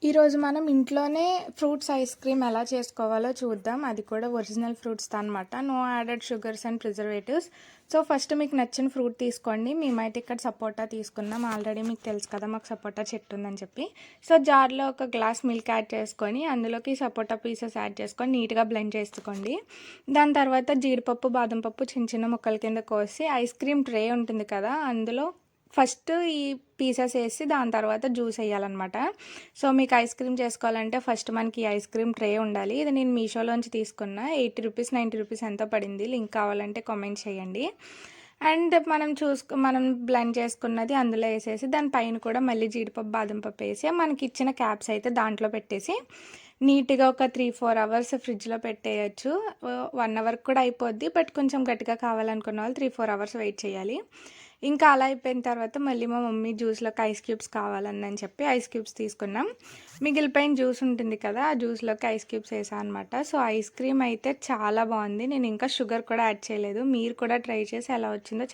ఈరోజు మనం ఇంట్లోనే ఫ్రూట్స్ ఐస్ క్రీమ్ ఎలా చేసుకోవాలో చూద్దాం. అది కూడా ఒరిజినల్ ఫ్రూట్స్‌తో అనమాట. No added sugars and preservatives. So, first మీకు నచ్చిన ఫ్రూట్ తీసుకోండి. మేమైతే ఇక్కడ సపోటా తీసుకున్నాం. ఆల్రెడీ మీకు తెలుసు కదా మాకు సపోటా చెట్టు ఉందని చెప్పి. సో, జార్‌లో ఒక గ్లాస్ మిల్క్ యాడ్ చేసుకొని, అందులోకి సపోటా పీసెస్ యాడ్ చేసుకొని నీట్‌గా బ్లెండ్ చేసుకోండి. దాని తర్వాత జీడిపప్పు, బాదం పప్పు చిన్న చిన్న ముక్కల కింద కోసి ఐస్ క్రీమ్ ట్రే ఉంటుంది కదా, అందులో ఫస్ట్ ఈ పీసెస్ వేసి దాని తర్వాత జ్యూస్ వేయాలన్నమాట. సో, మీకు ఐస్ క్రీమ్ చేసుకోవాలంటే ఫస్ట్ మనకి ఐస్ క్రీమ్ ట్రే ఉండాలి. ఇది నేను మీషోలోంచి తీసుకున్నా. 80 రూపీస్, 90 రూపీస్ ఎంతో పడింది. లింక్ కావాలంటే కామెంట్ చేయండి. అండ్ మనం బ్లెండ్ చేసుకున్నది అందులో వేసేసి దాని పైన కూడా మళ్ళీ జీడిపప్పు, బాదం పప్పు వేసి మనకి ఇచ్చిన క్యాప్స్ అయితే దాంట్లో పెట్టేసి నీట్‌గా ఒక 3, 4 అవర్స్ ఫ్రిడ్జ్‌లో పెట్టేయొచ్చు. 1 అవర్ కూడా అయిపోద్ది. బట్ కొంచెం గట్టిగా కావాలనుకున్న వాళ్ళు 3, 4 అవర్స్ వెయిట్ చేయాలి. ఇంకా అలా అయిపోయిన తర్వాత మళ్ళీ మా మమ్మీ జ్యూస్‌లోకి ఐస్ క్యూబ్స్ కావాలని చెప్పి ఐస్ క్యూబ్స్ తీసుకున్నాం. మిగిలిపోయిన జ్యూస్ ఉంటుంది కదా, ఆ జ్యూస్‌లోకి ఐస్ క్యూబ్స్ వేసా అనమాట. సో, ఐస్ క్రీమ్ అయితే చాలా బాగుంది. నేను ఇంకా షుగర్ కూడా యాడ్ చేయలేదు. మీరు కూడా ట్రై చేసి ఎలా వచ్చిందో